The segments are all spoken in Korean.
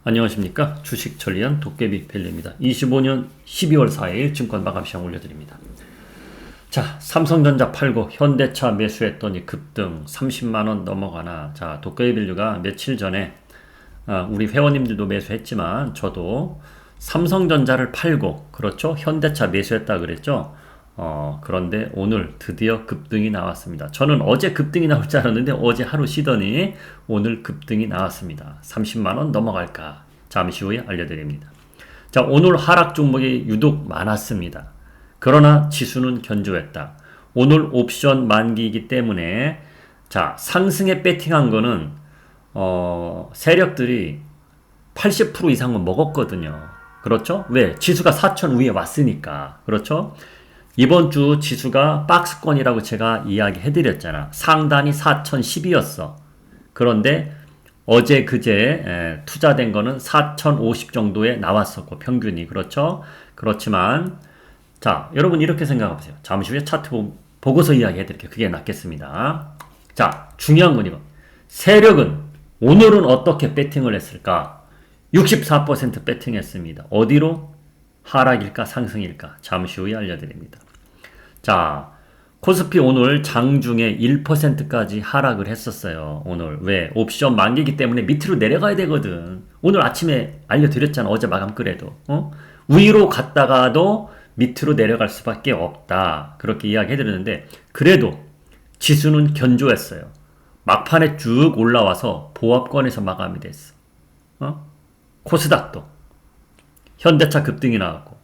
안녕하십니까. 주식 천리안 도깨비 벨리입니다. 25년 12월 4일 증권 마감 시황 올려드립니다. 자, 삼성전자 팔고 현대차 매수했더니 급등 30만원 넘어가나. 자, 도깨비 밸류가 며칠 전에 우리 회원님들도 매수했지만 저도 삼성전자를 팔고, 그렇죠, 현대차 매수했다 그랬죠. 그런데 오늘 드디어 급등이 나왔습니다. 저는 어제 급등이 나올 줄 알았는데 어제 하루 쉬더니 오늘 급등이 나왔습니다. 30만원 넘어갈까? 잠시 후에 알려드립니다. 자, 오늘 하락 종목이 유독 많았습니다. 그러나 지수는 견조했다. 오늘 옵션 만기이기 때문에, 자, 상승에 배팅한 거는 세력들이 80% 이상은 먹었거든요. 그렇죠? 왜? 지수가 4천 위에 왔으니까. 그렇죠? 이번 주 지수가 박스권이라고 제가 이야기해드렸잖아. 상단이 4012였어. 그런데 어제 그제 투자된 거는 4050 정도에 나왔었고, 평균이. 그렇죠? 그렇지만 자, 여러분 이렇게 생각해보세요. 잠시 후에 차트 보고서 이야기해드릴게요. 그게 낫겠습니다. 자, 중요한 건 이거. 세력은 오늘은 어떻게 배팅을 했을까? 64% 배팅했습니다. 어디로? 하락일까 상승일까? 잠시 후에 알려드립니다. 자, 코스피 오늘 장중에 1%까지 하락을 했었어요. 오늘. 왜? 옵션 만기이기 때문에 밑으로 내려가야 되거든. 오늘 아침에 알려드렸잖아. 어제 마감글에도. 위로 갔다가도 밑으로 내려갈 수밖에 없다. 그렇게 이야기해드렸는데, 그래도 지수는 견조했어요. 막판에 쭉 올라와서 보합권에서 마감이 됐어. 코스닥도 현대차 급등이 나왔고,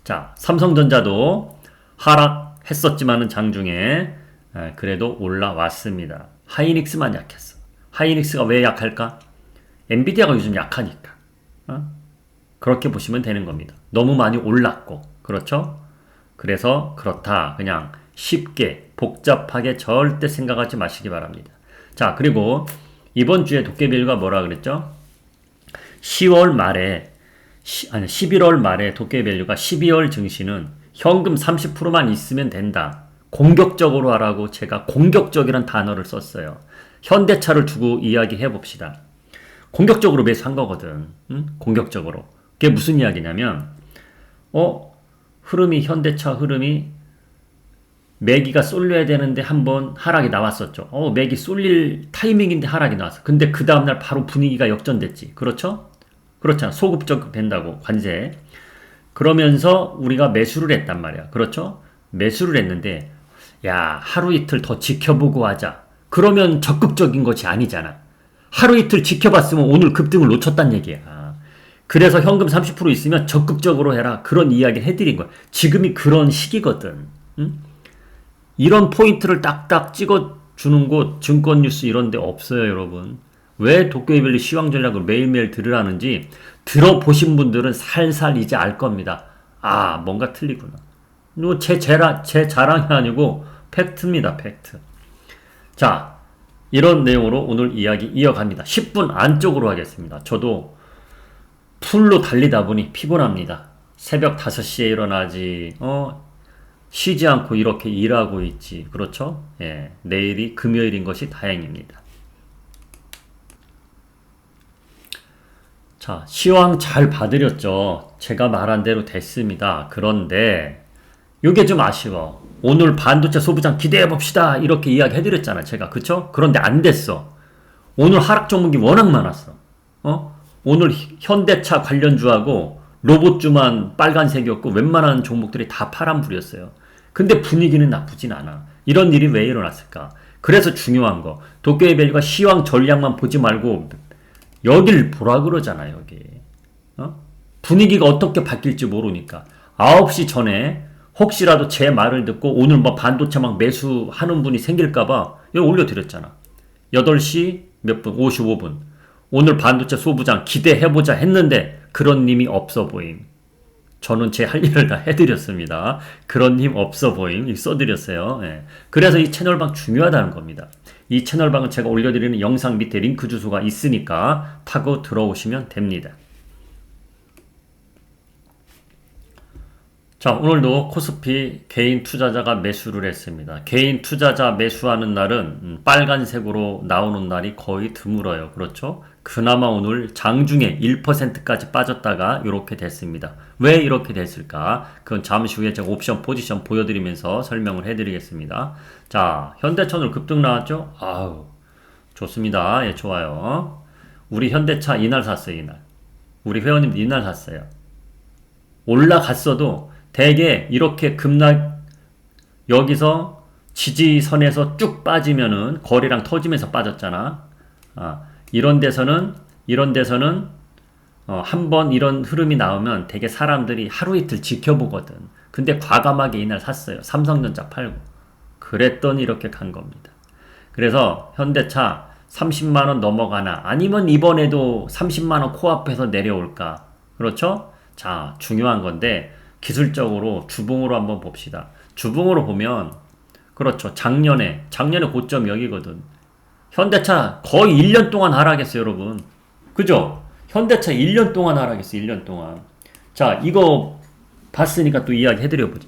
자, 삼성전자도 하락했었지만은 장중에 그래도 올라왔습니다. 하이닉스만 약했어. 하이닉스가 왜 약할까? 엔비디아가 요즘 약하니까. 그렇게 보시면 되는 겁니다. 너무 많이 올랐고, 그렇죠? 그래서 그렇다. 그냥 쉽게 복잡하게 절대 생각하지 마시기 바랍니다. 자, 그리고 이번 주에 도깨비가 뭐라 그랬죠? 11월 말에 도깨비밸류가 12월 증시는 현금 30%만 있으면 된다. 공격적으로 하라고 제가 공격적이란 단어를 썼어요. 현대차를 두고 이야기해 봅시다. 공격적으로 매수한 거거든. 공격적으로. 그게 무슨 이야기냐면, 현대차 흐름이 매기가 쏠려야 되는데 한번 하락이 나왔었죠. 매기 쏠릴 타이밍인데 하락이 나왔어. 근데 그 다음날 바로 분위기가 역전됐지. 그렇죠? 그렇잖아. 소급적 된다고, 관세. 그러면서 우리가 매수를 했단 말이야. 그렇죠? 매수를 했는데, 야, 하루 이틀 더 지켜보고 하자. 그러면 적극적인 것이 아니잖아. 하루 이틀 지켜봤으면 오늘 급등을 놓쳤단 얘기야. 그래서 현금 30% 있으면 적극적으로 해라. 그런 이야기를 해드린 거야. 지금이 그런 시기거든. 이런 포인트를 딱딱 찍어주는 곳, 증권뉴스 이런 데 없어요, 여러분. 왜 도깨비밸류 시황 전략을 매일매일 들으라는지 들어보신 분들은 살살 이제 알 겁니다. 뭔가 틀리구나. 제 자랑이 아니고 팩트입니다, 팩트. 자, 이런 내용으로 오늘 이야기 이어갑니다. 10분 안쪽으로 하겠습니다. 저도 풀로 달리다 보니 피곤합니다. 새벽 5시에 일어나지, 쉬지 않고 이렇게 일하고 있지. 그렇죠? 예, 내일이 금요일인 것이 다행입니다. 자, 시황 잘 봐드렸죠? 제가 말한 대로 됐습니다. 그런데 이게 좀 아쉬워. 오늘 반도체 소부장 기대해봅시다. 이렇게 이야기 해드렸잖아, 제가. 그쵸? 그런데 안 됐어. 오늘 하락 종목이 워낙 많았어. 오늘 현대차 관련주하고 로봇주만 빨간색이었고 웬만한 종목들이 다 파란불이었어요. 근데 분위기는 나쁘진 않아. 이런 일이 왜 일어났을까? 그래서 중요한 거, 도깨비밸류가 시황 전략만 보지 말고 여길 보라 그러잖아. 여기 분위기가 어떻게 바뀔지 모르니까 9시 전에 혹시라도 제 말을 듣고 오늘 뭐 반도체 막 매수하는 분이 생길까봐 여기 올려드렸잖아. 8시 몇 분? 55분. 오늘 반도체 소부장 기대해보자 했는데 그런 님이 없어 보임. 저는 제 할 일을 다 해드렸습니다. 그런 님 없어 보임. 써드렸어요. 예. 그래서 이 채널방 중요하다는 겁니다. 이 채널방은 제가 올려드리는 영상 밑에 링크 주소가 있으니까 타고 들어오시면 됩니다. 자, 오늘도 코스피 개인 투자자가 매수를 했습니다. 개인 투자자 매수하는 날은 빨간색으로 나오는 날이 거의 드물어요. 그렇죠? 그나마 오늘 장중에 1%까지 빠졌다가 이렇게 됐습니다. 왜 이렇게 됐을까? 그건 잠시 후에 제가 옵션 포지션 보여드리면서 설명을 해드리겠습니다. 자, 현대차 오늘 급등 나왔죠? 아우, 좋습니다. 예, 좋아요. 우리 현대차 이날 샀어요, 이날. 우리 회원님들 이날 샀어요. 올라갔어도 대개 이렇게 급락 여기서 지지선에서 쭉 빠지면은 거래량 터지면서 빠졌잖아. 이런 데서는 한번 이런 흐름이 나오면 되게 사람들이 하루 이틀 지켜보거든. 근데 과감하게 이날 샀어요. 삼성전자 팔고. 그랬더니 이렇게 간 겁니다. 그래서 현대차 30만원 넘어가나 아니면 이번에도 30만원 코앞에서 내려올까. 그렇죠? 자, 중요한 건데 기술적으로 주봉으로 한번 봅시다. 주봉으로 보면 그렇죠. 작년에 고점 여기거든. 현대차 거의 1년 동안 하락했어요, 여러분. 그죠? 현대차 1년 동안 하락했어, 1년 동안. 자, 이거 봤으니까 또 이야기 해드려보자.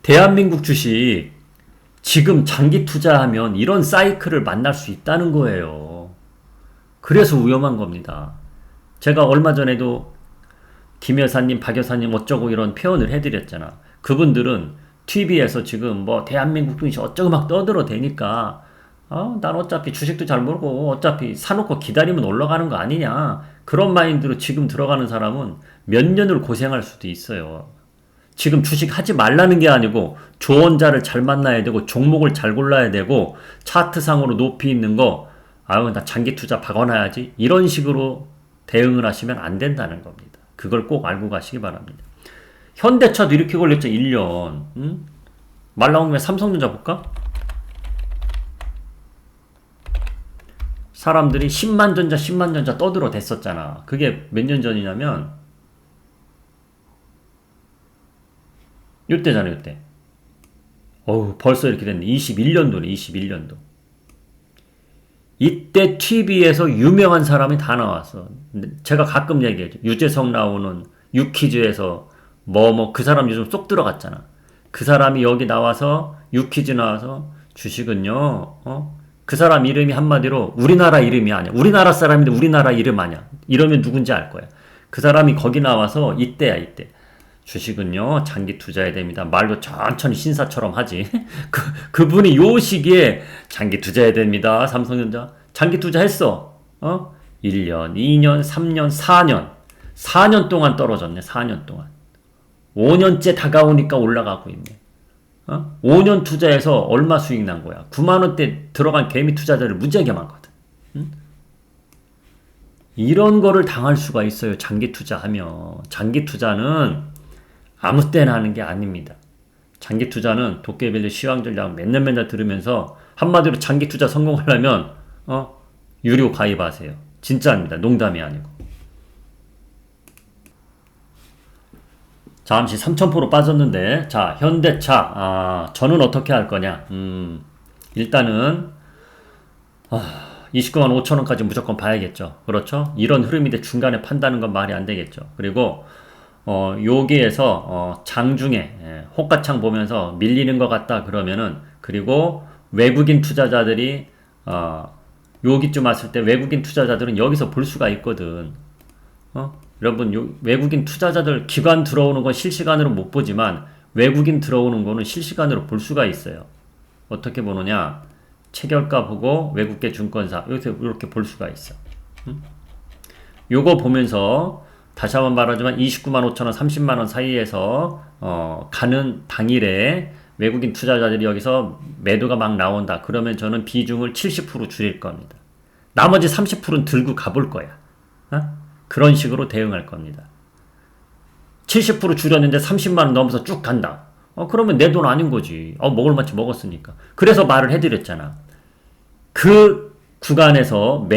대한민국 주식 지금 장기 투자하면 이런 사이클을 만날 수 있다는 거예요. 그래서 위험한 겁니다. 제가 얼마 전에도 김 여사님, 박 여사님 어쩌고 이런 표현을 해드렸잖아. 그분들은 TV에서 지금 뭐 대한민국 증시 어쩌고 막 떠들어대니까 난 어차피 주식도 잘 모르고 어차피 사놓고 기다리면 올라가는 거 아니냐. 그런 마인드로 지금 들어가는 사람은 몇 년을 고생할 수도 있어요. 지금 주식 하지 말라는 게 아니고 조언자를 잘 만나야 되고 종목을 잘 골라야 되고 차트상으로 높이 있는 거 나 장기 투자 박아놔야지 이런 식으로 대응을 하시면 안 된다는 겁니다. 그걸 꼭 알고 가시기 바랍니다. 현대차도 이렇게 걸렸죠. 1년. 말 나오면 삼성전자 볼까? 사람들이 10만 전자 떠들어 댔었잖아. 그게 몇 년 전이냐면 요때잖아, 요때. 벌써 이렇게 됐네. 21년도네, 21년도. 이때 TV에서 유명한 사람이 다 나왔어. 제가 가끔 얘기하죠. 유재석 나오는 유퀴즈에서 그 사람 요즘 쏙 들어갔잖아. 그 사람이 여기 나와서 유퀴즈 나와서 주식은요, 그 사람 이름이 한마디로 우리나라 이름이 아니야. 우리나라 사람인데 우리나라 이름 아니야. 이러면 누군지 알 거야. 그 사람이 거기 나와서 이때야, 이때. 주식은요, 장기 투자해야 됩니다. 말도 천천히 신사처럼 하지. 그분이 요 시기에 장기 투자해야 됩니다. 삼성전자. 장기 투자했어. 1년, 2년, 3년, 4년. 4년 동안 떨어졌네, 4년 동안. 5년째 다가오니까 올라가고 있네. 5년 투자해서 얼마 수익 난 거야? 9만원대 들어간 개미 투자자를 무지하게 많거든. 이런 거를 당할 수가 있어요, 장기 투자하면. 장기 투자는 아무 때나 하는 게 아닙니다. 장기 투자는 도깨비들 시황 전략 맨날 들으면서 한마디로 장기 투자 성공하려면 유료 가입하세요. 진짜입니다. 농담이 아니고. 잠시 3,000% 빠졌는데 자, 현대차 저는 어떻게 할 거냐. 일단은 29만 5천원까지 무조건 봐야겠죠. 그렇죠? 이런 흐름인데 중간에 판다는 건 말이 안 되겠죠. 그리고 여기에서 장중에 호가창 보면서 밀리는 것 같다 그러면은, 그리고 외국인 투자자들이 여기쯤 왔을 때 외국인 투자자들은 여기서 볼 수가 있거든. 여러분, 외국인 투자자들 기관 들어오는 건 실시간으로 못 보지만 외국인 들어오는 거는 실시간으로 볼 수가 있어요. 어떻게 보느냐? 체결가 보고 외국계 증권사 이렇게 볼 수가 있어. 요거 보면서 다시 한번 말하지만 29만 5천원, 30만원 사이에서 가는 당일에 외국인 투자자들이 여기서 매도가 막 나온다. 그러면 저는 비중을 70% 줄일 겁니다. 나머지 30%는 들고 가볼 거야. 그런 식으로 대응할 겁니다. 70% 줄였는데 30만원 넘어서 쭉 간다. 그러면 내 돈 아닌 거지. 먹을 만치 먹었으니까. 그래서 말을 해드렸잖아. 그 구간에서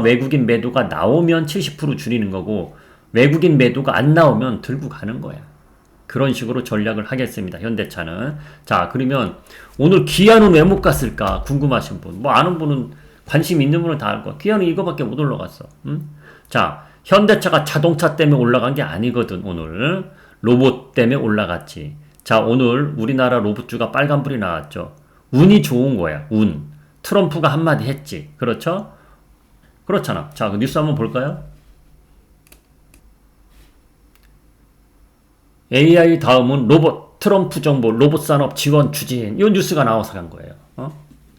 외국인 매도가 나오면 70% 줄이는 거고, 외국인 매도가 안 나오면 들고 가는 거야. 그런 식으로 전략을 하겠습니다. 현대차는. 자, 그러면 오늘 기아는 왜 못 갔을까 궁금하신 분, 아는 분은, 관심 있는 분은 다 알 거야. 기아는 이거밖에 못 올라갔어. 자, 현대차가 자동차 때문에 올라간 게 아니거든. 오늘 로봇 때문에 올라갔지. 자, 오늘 우리나라 로봇주가 빨간불이 나왔죠. 운이 좋은 거야. 운. 트럼프가 한마디 했지. 그렇죠? 그렇잖아. 자, 그 뉴스 한번 볼까요? AI 다음은 로봇. 트럼프 정부 로봇 산업 지원 추진. 이 뉴스가 나와서 간 거예요.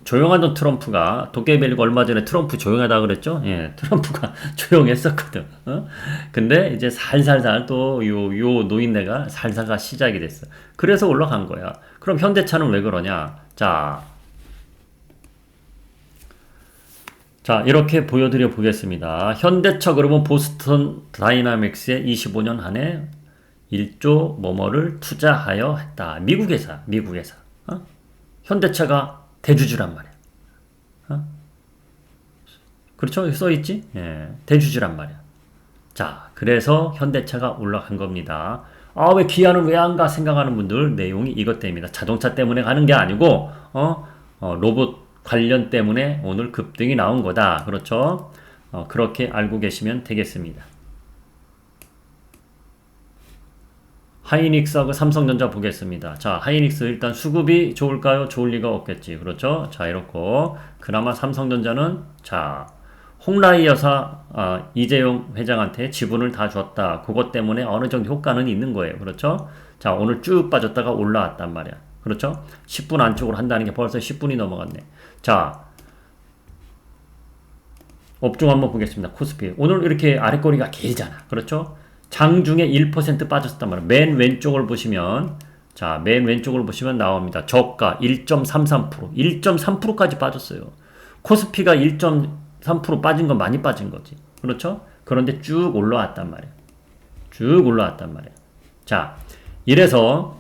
조용하던 트럼프가 도깨비가 얼마 전에 트럼프 조용하다 그랬죠? 예, 트럼프가 조용했었거든. 근데 이제 살살살 또 요 노인네가 살살살 시작이 됐어. 그래서 올라간 거야. 그럼 현대차는 왜 그러냐? 자, 이렇게 보여드려 보겠습니다. 현대차 그러면 보스턴 다이나믹스에 25년 한 해 1조 뭐뭐를 투자하여 했다. 미국 회사. 현대차가 대주주란 말이야. 그렇죠? 여기 써있지? 예, 대주주란 말이야. 자, 그래서 현대차가 올라간 겁니다. 아, 왜 기아는 왜 안 가? 생각하는 분들 내용이 이것 때문입니다. 자동차 때문에 가는 게 아니고, 로봇 관련 때문에 오늘 급등이 나온 거다. 그렇죠? 그렇게 알고 계시면 되겠습니다. 하이닉스하고 삼성전자 보겠습니다. 자, 하이닉스 일단 수급이 좋을까요? 좋을 리가 없겠지. 그렇죠? 자, 이렇고 그나마 삼성전자는 자, 홍라이 여사 이재용 회장한테 지분을 다 줬다. 그것 때문에 어느 정도 효과는 있는 거예요. 그렇죠? 자, 오늘 쭉 빠졌다가 올라왔단 말이야. 그렇죠? 10분 안쪽으로 한다는 게 벌써 10분이 넘어갔네. 자, 업종 한번 보겠습니다. 코스피. 오늘 이렇게 아랫꼬리가 길잖아. 그렇죠? 장중에 1% 빠졌단 말이에요. 맨 왼쪽을 보시면, 자, 맨 왼쪽을 보시면 나옵니다. 저가 1.33%, 1.3%까지 빠졌어요. 코스피가 1.3% 빠진 건 많이 빠진 거지. 그렇죠? 그런데 쭉 올라왔단 말이에요. 쭉 올라왔단 말이에요. 자, 이래서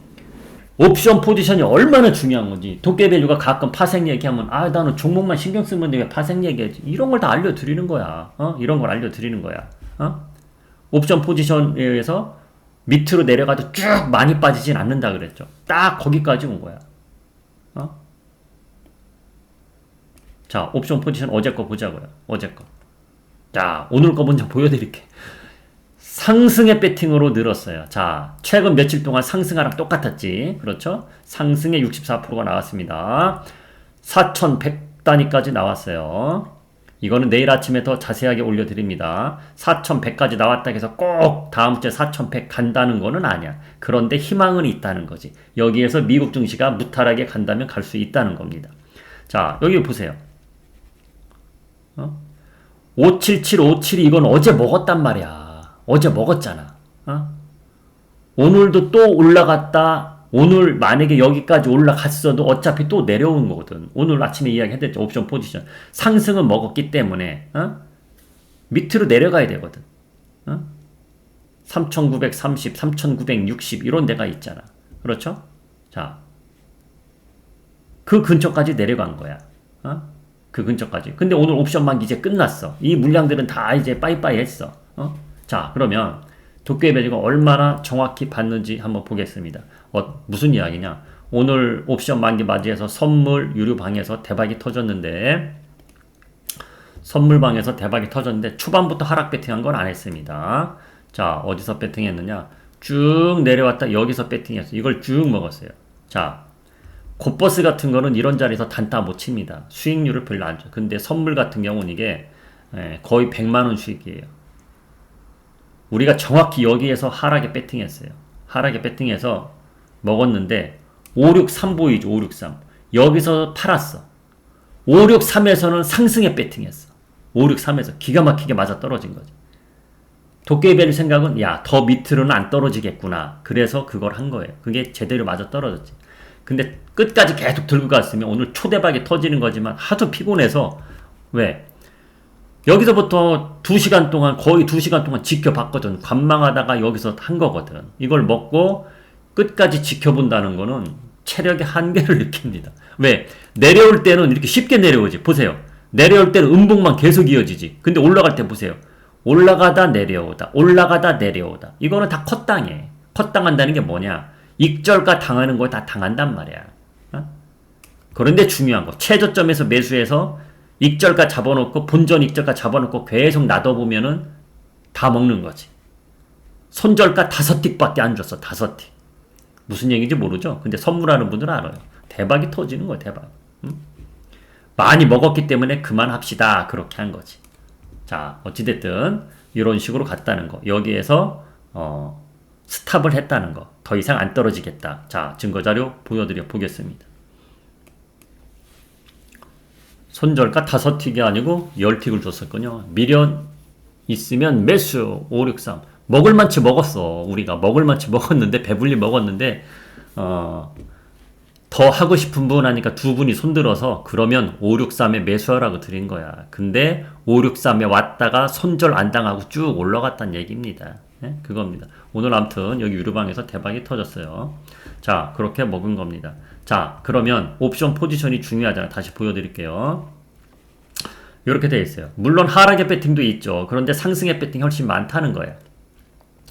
옵션 포지션이 얼마나 중요한 건지. 도깨비류가 가끔 파생 얘기하면 나는 종목만 신경 쓰면 왜 파생 얘기하지? 이런 걸 다 알려드리는 거야. 이런 걸 알려드리는 거야. 옵션 포지션에 의해서 밑으로 내려가도 쭉 많이 빠지진 않는다 그랬죠. 딱 거기까지 온 거야. 자, 옵션 포지션 어제 거 보자고요. 어제 거. 자, 오늘 거 먼저 보여드릴게. 상승의 배팅으로 늘었어요. 자, 최근 며칠 동안 상승하랑 똑같았지. 그렇죠? 상승의 64%가 나왔습니다. 4,100단위까지 나왔어요. 이거는 내일 아침에 더 자세하게 올려드립니다. 4,100까지 나왔다 해서 꼭 다음 주에 4,100 간다는 거는 아니야. 그런데 희망은 있다는 거지. 여기에서 미국 증시가 무탈하게 간다면 갈 수 있다는 겁니다. 자, 여기 보세요. 57757 이건 어제 먹었단 말이야. 어제 먹었잖아. 오늘도 또 올라갔다. 오늘 만약에 여기까지 올라갔어도 어차피 또 내려오는 거거든. 오늘 아침에 이야기했죠. 옵션 포지션. 상승은 먹었기 때문에 밑으로 내려가야 되거든. 3930, 3960 이런 데가 있잖아. 그렇죠? 자, 그 근처까지 내려간 거야. 그 근처까지. 근데 오늘 옵션 만기 이제 끝났어. 이 물량들은 다 이제 빠이빠이 했어. 자, 그러면 도깨비가 얼마나 정확히 봤는지 한번 보겠습니다. 무슨 이야기냐? 오늘 옵션 만기 맞이해서 선물 유료방에서 대박이 터졌는데 초반부터 하락 배팅한 건 안 했습니다. 자, 어디서 배팅했느냐? 쭉 내려왔다 여기서 배팅했어. 이걸 쭉 먹었어요. 자, 곱버스 같은 거는 이런 자리에서 단타 못 칩니다. 수익률을 별로 안 줘. 근데 선물 같은 경우는 이게 거의 100만원 수익이에요. 우리가 정확히 여기에서 하락에 배팅했어요. 하락에 배팅해서 먹었는데 563 보이죠. 563. 여기서 팔았어. 563에서는 상승에 배팅했어. 563에서 기가 막히게 맞아 떨어진 거지. 도깨비의 생각은 더 밑으로는 안 떨어지겠구나. 그래서 그걸 한 거예요. 그게 제대로 맞아 떨어졌지. 근데 끝까지 계속 들고 갔으면 오늘 초대박이 터지는 거지만 하도 피곤해서 왜? 여기서부터 2시간 동안 거의 2시간 동안 지켜봤거든. 관망하다가 여기서 한 거거든. 이걸 먹고 끝까지 지켜본다는 거는 체력의 한계를 느낍니다. 왜? 내려올 때는 이렇게 쉽게 내려오지. 보세요. 내려올 때는 음봉만 계속 이어지지. 근데 올라갈 때 보세요. 올라가다 내려오다. 올라가다 내려오다. 이거는 다 컷당해. 컷당한다는 게 뭐냐? 익절가 당하는 거 다 당한단 말이야. 그런데 중요한 거. 최저점에서 매수해서 익절가 잡아놓고 본전 익절가 잡아놓고 계속 놔둬보면은 다 먹는 거지. 손절가 5틱밖에 안 줬어. 5틱. 무슨 얘기인지 모르죠? 근데 선물하는 분들은 알아요. 대박이 터지는 거야, 대박. 응? 많이 먹었기 때문에 그만합시다. 그렇게 한 거지. 자, 어찌됐든 이런 식으로 갔다는 거. 여기에서 스탑을 했다는 거. 더 이상 안 떨어지겠다. 자, 증거자료 보여드려 보겠습니다. 손절가 5틱이 아니고 10틱을 줬었군요. 미련 있으면 매수 563. 먹을 만치 먹었어. 우리가 먹을 만치 먹었는데 배불리 먹었는데 더 하고 싶은 분 하니까 두 분이 손들어서 그러면 563에 매수하라고 드린 거야. 근데 563에 왔다가 손절 안 당하고 쭉 올라갔다는 얘기입니다. 네? 그겁니다. 오늘 아무튼 여기 유료방에서 대박이 터졌어요. 자, 그렇게 먹은 겁니다. 자, 그러면 옵션 포지션이 중요하잖아. 다시 보여드릴게요. 이렇게 되어 있어요. 물론 하락의 배팅도 있죠. 그런데 상승의 배팅이 훨씬 많다는 거예요.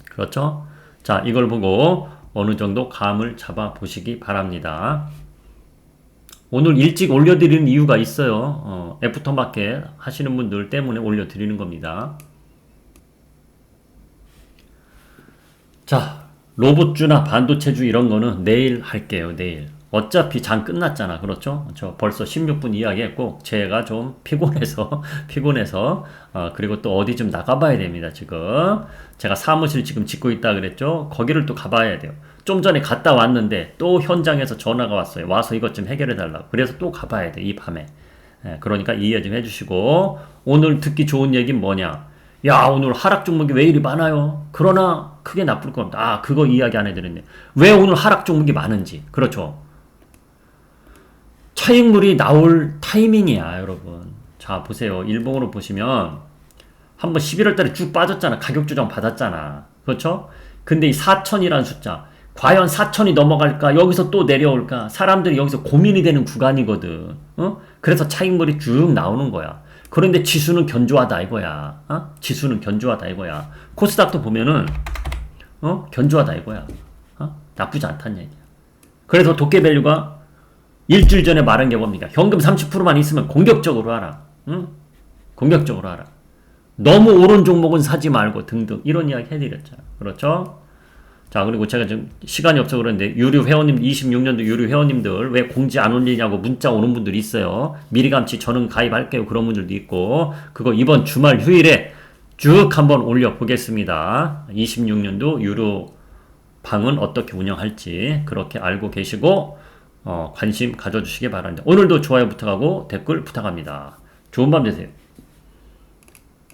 그렇죠? 자, 이걸 보고 어느 정도 감을 잡아 보시기 바랍니다. 오늘 일찍 올려드리는 이유가 있어요. 애프터마켓 하시는 분들 때문에 올려드리는 겁니다. 자, 로봇주나 반도체주 이런 거는 내일 할게요. 내일. 어차피 장 끝났잖아. 그렇죠? 저 벌써 16분 이야기했고 제가 좀 피곤해서 그리고 또 어디 좀 나가봐야 됩니다. 지금 제가 사무실 지금 짓고 있다 그랬죠? 거기를 또 가봐야 돼요. 좀 전에 갔다 왔는데 또 현장에서 전화가 왔어요. 와서 이것 좀 해결해 달라고. 그래서 또 가봐야 돼. 이 밤에. 그러니까 이해 좀 해주시고 오늘 듣기 좋은 얘기는 뭐냐? 야, 오늘 하락 종목이 왜 이리 많아요? 그러나 크게 나쁠 건 없다. 아, 그거 이야기 안 해드렸네. 왜 오늘 하락 종목이 많은지. 그렇죠. 차익물이 나올 타이밍이야, 여러분. 자, 보세요. 일봉으로 보시면 한번 11월 달에 쭉 빠졌잖아. 가격 조정 받았잖아. 그렇죠? 근데 이 4천이라는 숫자. 과연 4천이 넘어갈까? 여기서 또 내려올까? 사람들이 여기서 고민이 되는 구간이거든. 그래서 차익물이 쭉 나오는 거야. 그런데 지수는 견조하다 이거야. 지수는 견조하다 이거야. 코스닥도 보면은 견조하다 이거야. 나쁘지 않다는 얘기야. 그래서 도깨밸류가 일주일 전에 말한 게 뭡니까? 현금 30%만 있으면 공격적으로 하라. 응? 공격적으로 하라. 너무 오른 종목은 사지 말고 등등 이런 이야기 해드렸잖아. 그렇죠? 자, 그리고 제가 지금 시간이 없어 그러는데 유료 회원님 26년도 유료 회원님들 왜 공지 안 올리냐고 문자 오는 분들이 있어요. 미리감치 저는 가입할게요. 그런 분들도 있고 그거 이번 주말 휴일에 쭉 한번 올려 보겠습니다. 26년도 유료 방은 어떻게 운영할지 그렇게 알고 계시고 관심 가져주시기 바랍니다. 오늘도 좋아요 부탁하고 댓글 부탁합니다. 좋은 밤 되세요.